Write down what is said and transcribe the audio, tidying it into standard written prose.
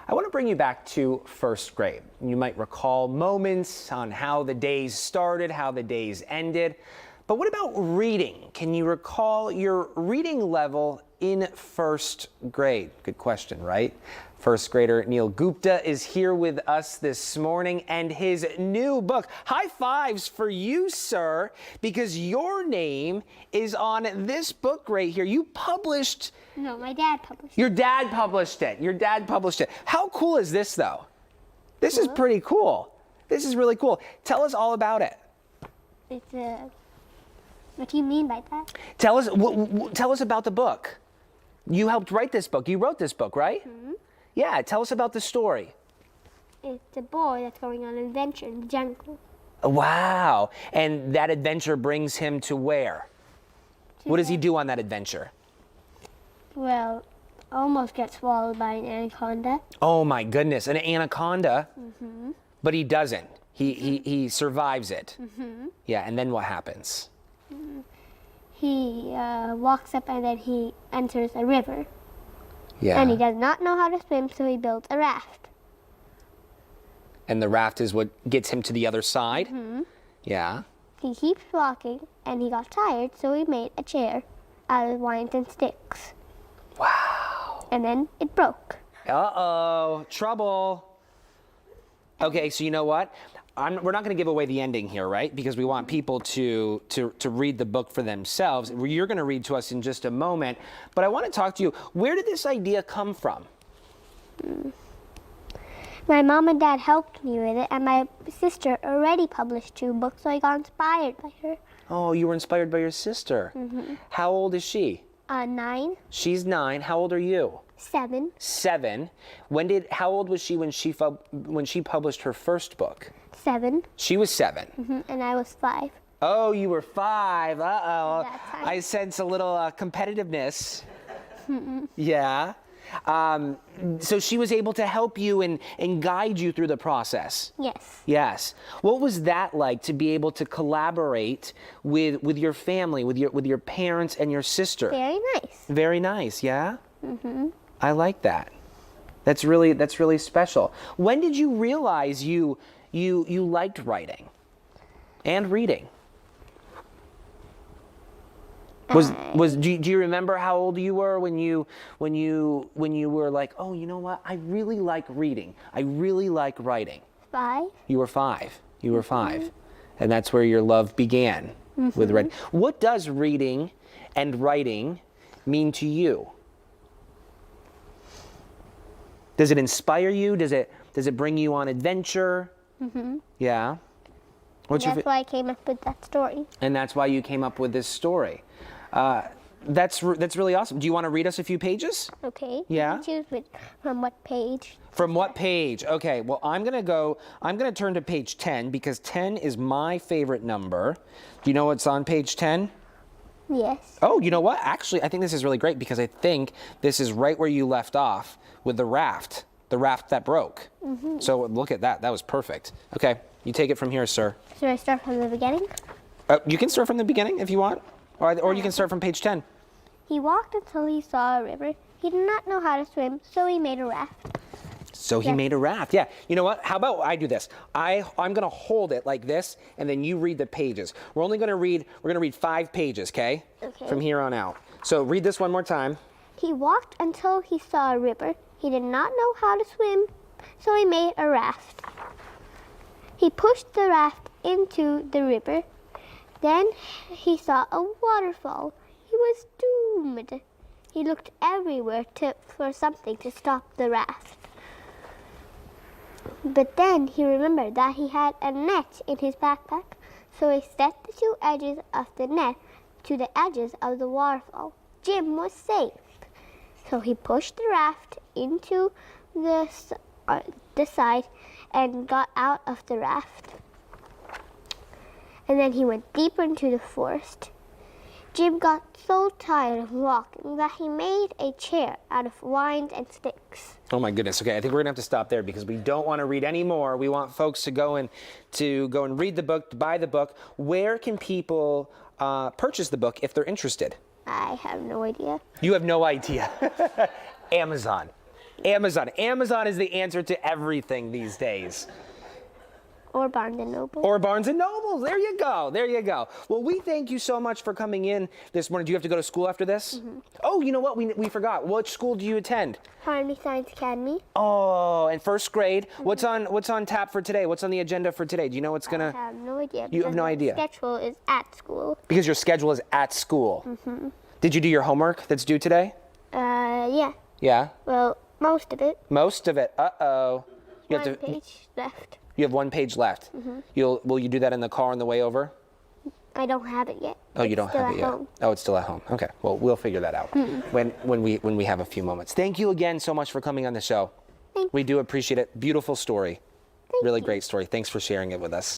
I want to bring you back to first grade. You might recall moments on how the days started, how the days ended. But what about reading? Can you recall your reading level in first grade? Good question, right? First grader Neil Gupta is here with us this morning, and his new book. High fives for you, sir, because your name is on this book right here. You published... No, my dad published it. Your dad published it. Your dad published it. How cool is this, though? This is pretty cool. This is really cool. Tell us all about it. It's a... What do you mean by that? Tell us about the book. You helped write this book. You wrote this book, right? Mm-hmm. Yeah, tell us about the story. It's a boy that's going on an adventure in the jungle. Wow. And that adventure brings him to where? What does he do on that adventure? Well, almost gets swallowed by an anaconda. Oh my goodness, an anaconda? Mm-hmm. But he doesn't. He survives it. Mm-hmm. Yeah, and then what happens? He walks up and then he enters a river. Yeah. And he does not know how to swim, so he builds a raft. And the raft is what gets him to the other side? Mm-hmm. Yeah. He keeps walking, and he got tired, so he made a chair out of vines and sticks. Wow. And then it broke. Uh-oh, trouble. Okay, so you know what? We're not going to give away the ending here, right? Because we want people to read the book for themselves. You're going to read to us in just a moment. But I want to talk to you. Where did this idea come from? My mom and dad helped me with it, and my sister already published 2 books, so I got inspired by her. Oh, you were inspired by your sister. Mm-hmm. How old is she? 9. She's 9. How old are you? 7. 7. How old was she when she published her first book? 7. She was 7. Mm-hmm. And I was 5. Oh, you were 5. Uh-oh. That time. I sense a little competitiveness. Yeah. So she was able to help you and guide you through the process. Yes. Yes. What was that like to be able to collaborate with your family, with your parents and your sister? Very nice. Very nice, yeah? Mm-hmm. I like that. That's really special. When did you realize you liked writing and reading? Do you remember how old you were when you were like, oh, you know what? I really like reading. I really like writing. 5. You were 5. You were 5. And that's where your love began with reading. What does reading and writing mean to you? Does it inspire you? Does it bring you on adventure? Mm-hmm. Yeah. That's why I came up with that story. And that's why you came up with this story. That's really awesome. Do you want to read us a few pages? Okay. Yeah. Choose from what page? From what page? Okay. Well, I'm gonna turn to page 10 because 10 is my favorite number. Do you know what's on page 10? Yes. Oh, you know what? Actually, I think this is really great because I think this is right where you left off with the raft that broke. Mm-hmm. So look at that. That was perfect. Okay, you take it from here, sir. Should I start from the beginning? You can start from the beginning if you want, or you can start from page 10. He walked until he saw a river. He did not know how to swim, so he made a raft. So he made a raft. Yeah. You know what? How about I do this? I'm going to hold it like this, and then you read the pages. We're going to read 5 pages, okay? Okay. From here on out. So read this one more time. He walked until he saw a river. He did not know how to swim, so he made a raft. He pushed the raft into the river. Then he saw a waterfall. He was doomed. He looked everywhere for something to stop the raft. But then he remembered that he had a net in his backpack, so he set the 2 edges of the net to the edges of the waterfall. Jim was safe. So he pushed the raft into the side and got out of the raft. And then he went deeper into the forest. Jim got so tired of walking that he made a chair out of vines and sticks. Oh my goodness. Okay, I think we're gonna have to stop there because we don't want to read any more. We want folks to go and read the book, to buy the book. Where can people purchase the book if they're interested? I have no idea. You have no idea. Amazon. Amazon. Amazon is the answer to everything these days. Or Barnes and Noble. Or Barnes and Nobles. There you go. There you go. Well, we thank you so much for coming in this morning. Do you have to go to school after this? Oh, you know what? We forgot. Which school do you attend? Harmony Science Academy. Oh, in first grade. What's on tap for today? What's on the agenda for today? Do you know what's I gonna? have no idea. You have no because idea. my schedule is at school. Because your schedule is at school. Did you do your homework that's due today? Yeah. Yeah. Well, most of it. Most of it. Uh-oh. You One page left. You have one page left. Will you do that in the car on the way over? I don't have it yet. Oh, you It's don't still have it at yet. home. Oh, it's still at home. Okay. Well, we'll figure that out when we have a few moments. Thank you again so much for coming on the show. Thank We do appreciate it. Beautiful story. Thank Really you. great story. Thanks for sharing it with us.